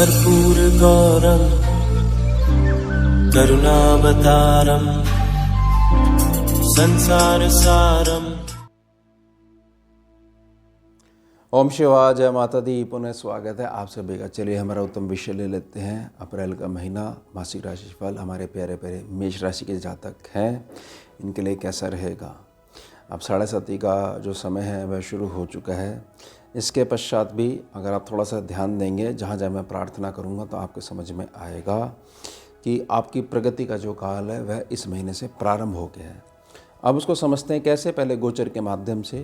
कर्पूरगौरं करुणावतारं संसारसारम्। ओम शिवाय, जय माता दी। पुनः स्वागत है आप सभी का। चलिए हमारा उत्तम विषय ले लेते हैं। अप्रैल का महीना, मासिक राशिफल हमारे प्यारे प्यारे मेष राशि के जातक हैं, इनके लिए कैसा रहेगा। अब 7:30 का जो समय है वह शुरू हो चुका है। इसके पश्चात भी अगर आप थोड़ा सा ध्यान देंगे, जहाँ जहाँ मैं प्रार्थना करूँगा तो आपको समझ में आएगा कि आपकी प्रगति का जो काल है वह इस महीने से प्रारंभ हो गया है। अब उसको समझते हैं कैसे। पहले गोचर के माध्यम से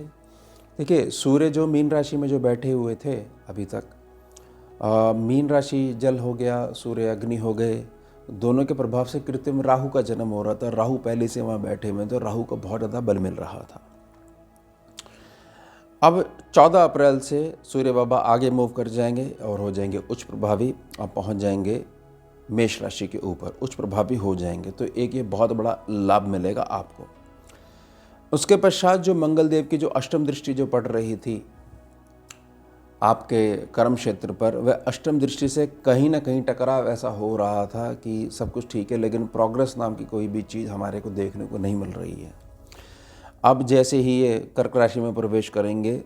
देखिए, सूर्य जो मीन राशि में जो बैठे हुए थे अभी तक, मीन राशि जल हो गया, सूर्य अग्नि हो गए, दोनों के प्रभाव से कृत्रिम राहु का जन्म हो रहा था। राहु पहले से वहाँ बैठे हुए, तो राहु को बहुत ज़्यादा बल मिल रहा था। अब 14 अप्रैल से सूर्य बाबा आगे मूव कर जाएंगे और हो जाएंगे उच्च प्रभावी। अब पहुँच जाएंगे मेष राशि के ऊपर, उच्च प्रभावी हो जाएंगे। तो एक ये बहुत बड़ा लाभ मिलेगा आपको। उसके पश्चात जो मंगल देव की जो अष्टम दृष्टि जो पड़ रही थी आपके कर्म क्षेत्र पर, वह अष्टम दृष्टि से कहीं ना कहीं टकराव ऐसा हो रहा था कि सब कुछ ठीक है, लेकिन प्रोग्रेस नाम की कोई भी चीज़ हमारे को देखने को नहीं मिल रही है। अब जैसे ही ये कर्क राशि में प्रवेश करेंगे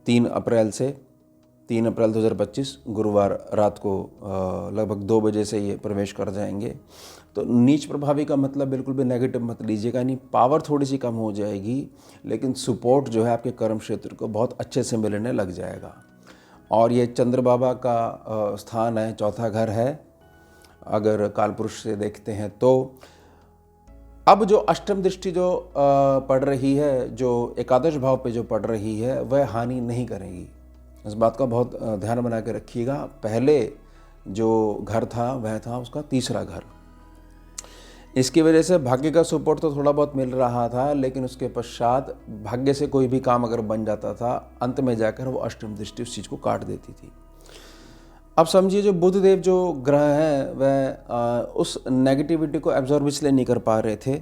3 अप्रैल 2025 गुरुवार रात को लगभग 2 बजे से ये प्रवेश कर जाएंगे। तो नीच प्रभावी का मतलब बिल्कुल भी नेगेटिव मत लीजिएगा। यानी पावर थोड़ी सी कम हो जाएगी, लेकिन सपोर्ट जो है आपके कर्म क्षेत्र को बहुत अच्छे से मिलने लग जाएगा। और ये चंद्र बाबा का स्थान है, चौथा घर है अगर कालपुरुष से देखते हैं तो। अब जो अष्टम दृष्टि जो पड़ रही है, जो एकादश भाव पे जो पड़ रही है, वह हानि नहीं करेगी। इस बात का बहुत ध्यान बना के रखिएगा। पहले जो घर था वह था उसका तीसरा घर। इसकी वजह से भाग्य का सपोर्ट तो थोड़ा बहुत मिल रहा था, लेकिन उसके पश्चात भाग्य से कोई भी काम अगर बन जाता था, अंत में जाकर वो अष्टम दृष्टि उस चीज़ को काट देती थी। अब समझिए जो बुध देव जो ग्रह हैं वह उस नेगेटिविटी को एब्जॉर्ब इसलिए नहीं कर पा रहे थे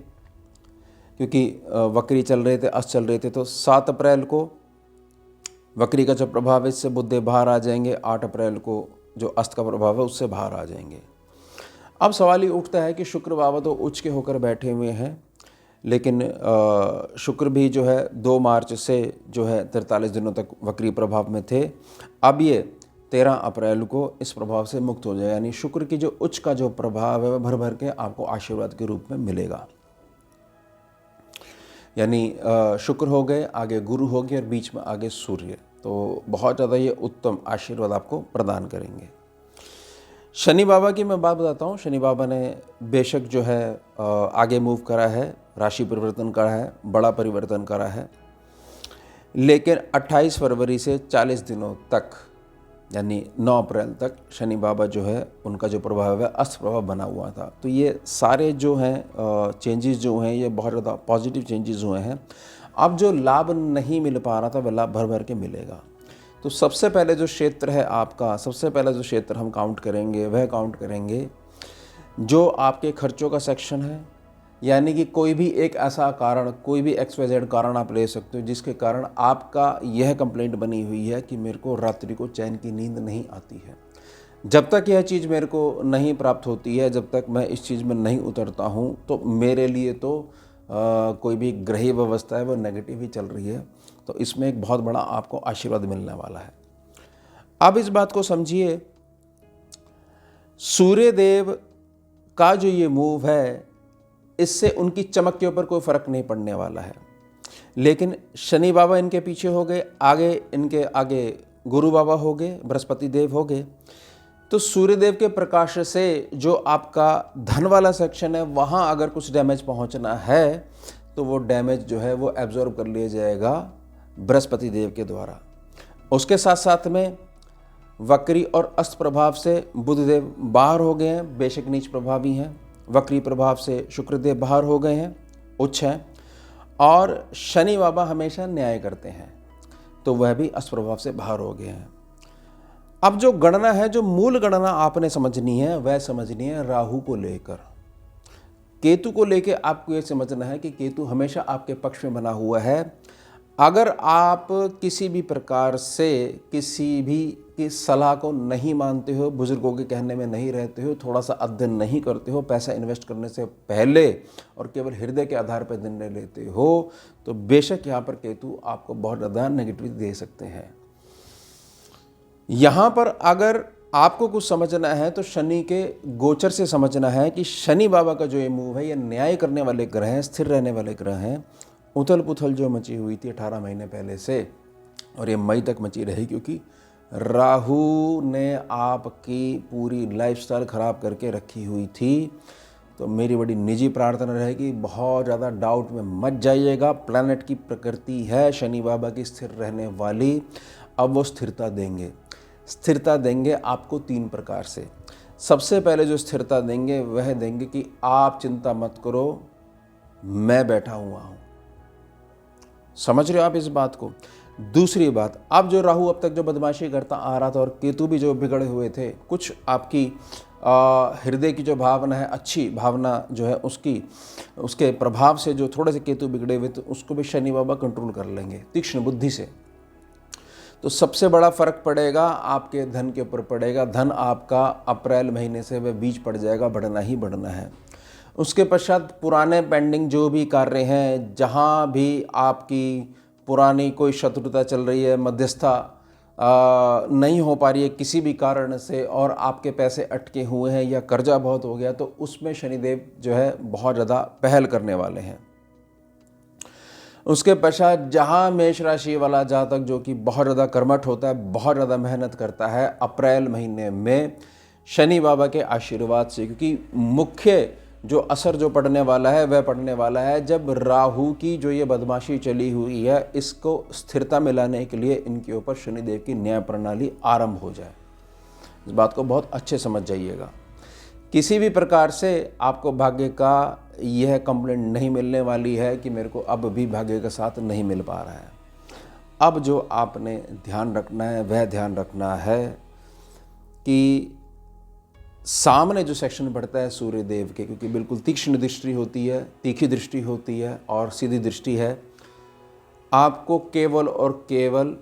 क्योंकि वक्री चल रहे थे, अस्त चल रहे थे। तो 7 अप्रैल को वक्री का जो प्रभाव है इससे बुध देव बाहर आ जाएंगे। 8 अप्रैल को जो अस्त का प्रभाव है उससे बाहर आ जाएंगे। अब सवाल ये उठता है कि शुक्र बाबा तो उच्च के होकर बैठे हुए हैं, लेकिन शुक्र भी जो है 2 मार्च से जो है 43 दिनों तक वक्री प्रभाव में थे। अब ये 13 अप्रैल को इस प्रभाव से मुक्त हो जाए। यानी शुक्र की जो उच्च का जो प्रभाव है वह भर भर के आपको आशीर्वाद के रूप में मिलेगा। यानी शुक्र हो गए, आगे गुरु हो गए और बीच में आगे सूर्य, तो बहुत ज़्यादा ये उत्तम आशीर्वाद आपको प्रदान करेंगे। शनि बाबा की मैं बात बताता हूँ। शनि बाबा ने बेशक जो है आगे मूव करा है, राशि परिवर्तन करा है, बड़ा परिवर्तन करा है, लेकिन 28 फरवरी से 40 दिनों तक यानी 9 अप्रैल तक शनि बाबा जो है उनका जो प्रभाव है अस्त प्रभाव बना हुआ था। तो ये सारे जो हैं चेंजेस जो हैं ये बहुत ज़्यादा पॉजिटिव चेंजेस हुए हैं। अब जो लाभ नहीं मिल पा रहा था वह लाभ भर भर के मिलेगा। तो सबसे पहले जो क्षेत्र है आपका, सबसे पहला जो क्षेत्र हम काउंट करेंगे वह काउंट करेंगे जो आपके खर्चों का सेक्शन है। यानी कि कोई भी एक ऐसा कारण, कोई भी XYZ कारण आप ले सकते हो जिसके कारण आपका यह कंप्लेंट बनी हुई है कि मेरे को रात्रि को चैन की नींद नहीं आती है। जब तक यह चीज़ मेरे को नहीं प्राप्त होती है, जब तक मैं इस चीज़ में नहीं उतरता हूँ, तो मेरे लिए तो कोई भी ग्रही व्यवस्था है वो नेगेटिव ही चल रही है। तो इसमें एक बहुत बड़ा आपको आशीर्वाद मिलने वाला है। अब इस बात को समझिए, सूर्यदेव का जो ये मूव है इससे उनकी चमक के ऊपर कोई फर्क नहीं पड़ने वाला है। लेकिन शनि बाबा इनके पीछे हो गए, आगे इनके आगे गुरु बाबा हो गए, बृहस्पति देव हो गए। तो सूर्यदेव के प्रकाश से जो आपका धन वाला सेक्शन है वहाँ अगर कुछ डैमेज पहुँचना है तो वो डैमेज जो है वो एब्जॉर्ब कर लिया जाएगा बृहस्पति देव के द्वारा। उसके साथ साथ में वक्री और अस्त प्रभाव से बुधदेव बाहर हो गए हैं, बेशक नीच प्रभावी हैं। वक्री प्रभाव से शुक्रदेव बाहर हो गए हैं, उच्च हैं। और शनि बाबा हमेशा न्याय करते हैं, तो वह भी अस्त प्रभाव से बाहर हो गए हैं। अब जो गणना है, जो मूल गणना आपने समझनी है वह समझनी है राहु को लेकर। केतु को लेकर आपको ये समझना है कि केतु हमेशा आपके पक्ष में बना हुआ है। अगर आप किसी भी प्रकार से किसी की सलाह को नहीं मानते हो, बुजुर्गों के कहने में नहीं रहते हो, थोड़ा सा अध्ययन नहीं करते हो, पैसा इन्वेस्ट करने से पहले और केवल हृदय के आधार पर निर्णय लेते हो, तो बेशक यहाँ पर केतु आपको बहुत ज़्यादा नेगेटिविटी दे सकते हैं। यहाँ पर अगर आपको कुछ समझना है तो शनि के गोचर से समझना है कि शनि बाबा का जो ये मूव है, ये न्याय करने वाले ग्रह हैं, स्थिर रहने वाले ग्रह हैं। उथल पुथल जो मची हुई थी 18 महीने पहले से, और ये मई तक मची रही, क्योंकि राहु ने आपकी पूरी लाइफस्टाइल ख़राब करके रखी हुई थी। तो मेरी बड़ी निजी प्रार्थना रहेगी, बहुत ज़्यादा डाउट में मत जाइएगा। प्लैनेट की प्रकृति है शनि बाबा की स्थिर रहने वाली। अब वो स्थिरता देंगे आपको 3 प्रकार से। सबसे पहले जो स्थिरता देंगे वह देंगे कि आप चिंता मत करो, मैं बैठा हुआ हूँ। समझ रहे हो आप इस बात को? दूसरी बात, अब जो राहु अब तक जो बदमाशी करता आ रहा था और केतु भी जो बिगड़े हुए थे, कुछ आपकी हृदय की जो भावना है, अच्छी भावना जो है, उसके प्रभाव से जो थोड़े से केतु बिगड़े हुए थे, उसको भी शनि बाबा कंट्रोल कर लेंगे तीक्ष्ण बुद्धि से। तो सबसे बड़ा फर्क पड़ेगा आपके धन के ऊपर पड़ेगा। धन आपका अप्रैल महीने से वह बीज पड़ जाएगा, बढ़ना ही बढ़ना है। उसके पश्चात पुराने पेंडिंग जो भी कार्य हैं, जहाँ भी आपकी पुरानी कोई शत्रुता चल रही है, मध्यस्थता नहीं हो पा रही है किसी भी कारण से, और आपके पैसे अटके हुए हैं या कर्जा बहुत हो गया, तो उसमें शनिदेव जो है बहुत ज़्यादा पहल करने वाले हैं। उसके पश्चात जहाँ मेष राशि वाला जातक जो कि बहुत ज़्यादा कर्मठ होता है, बहुत ज़्यादा मेहनत करता है, अप्रैल महीने में शनि बाबा के आशीर्वाद से, क्योंकि मुख्य जो असर जो पड़ने वाला है वह पड़ने वाला है जब राहु की जो ये बदमाशी चली हुई है, इसको स्थिरता में लाने के लिए इनके ऊपर शनिदेव की न्याय प्रणाली आरंभ हो जाए। इस बात को बहुत अच्छे समझ जाइएगा। किसी भी प्रकार से आपको भाग्य का यह कंप्लेंट नहीं मिलने वाली है कि मेरे को अब भी भाग्य का साथ नहीं मिल पा रहा है। अब जो आपने ध्यान रखना है वह ध्यान रखना है कि सामने जो सेक्शन बढ़ता है सूर्य देव के, क्योंकि बिल्कुल तीक्ष्ण दृष्टि होती है, तीखी दृष्टि होती है और सीधी दृष्टि है। आपको केवल और केवल,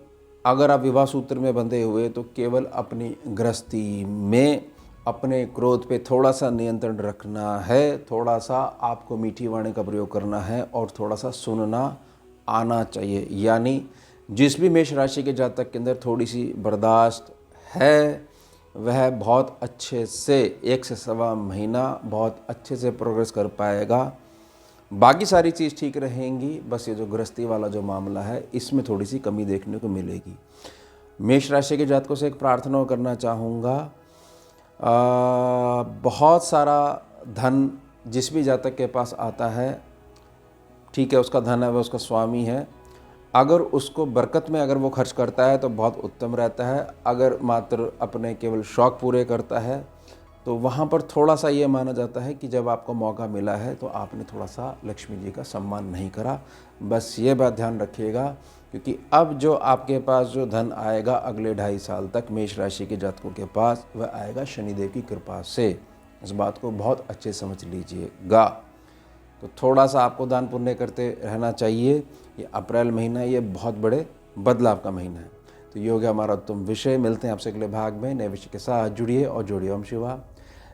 अगर आप विवाह सूत्र में बंधे हुए, तो केवल अपनी गृहस्थी में अपने क्रोध पे थोड़ा सा नियंत्रण रखना है, थोड़ा सा आपको मीठी वाणी का प्रयोग करना है और थोड़ा सा सुनना आना चाहिए। यानी जिस भी मेष राशि के जातक के अंदर थोड़ी सी बर्दाश्त है, वह बहुत अच्छे से 1 से सवा महीना बहुत अच्छे से प्रोग्रेस कर पाएगा। बाकी सारी चीज़ ठीक रहेंगी, बस ये जो गृहस्थी वाला जो मामला है इसमें थोड़ी सी कमी देखने को मिलेगी। मेष राशि के जातकों से एक प्रार्थना करना चाहूँगा, बहुत सारा धन जिस भी जातक के पास आता है, ठीक है, उसका धन है, वह उसका स्वामी है। अगर उसको बरकत में अगर वो खर्च करता है तो बहुत उत्तम रहता है। अगर मात्र अपने केवल शौक़ पूरे करता है तो वहाँ पर थोड़ा सा ये माना जाता है कि जब आपको मौका मिला है तो आपने थोड़ा सा लक्ष्मी जी का सम्मान नहीं करा। बस ये बात ध्यान रखिएगा, क्योंकि अब जो आपके पास जो धन आएगा अगले 2.5 साल तक मेष राशि के जातकों के पास, वह आएगा शनिदेव की कृपा से। इस बात को बहुत अच्छे समझ लीजिएगा। तो थोड़ा सा आपको दान पुण्य करते रहना चाहिए। ये अप्रैल महीना ये बहुत बड़े बदलाव का महीना है। तो ये हो गया हमारा उत्तम विषय। मिलते हैं आपसे अगले भाग में नए विषय के साथ। जुड़िए और जोड़िए। ओम शिवा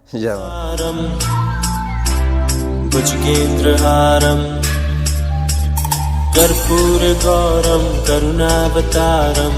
जय भुजगेन्द्रहारं कर्पूरगौरं करुणावतारं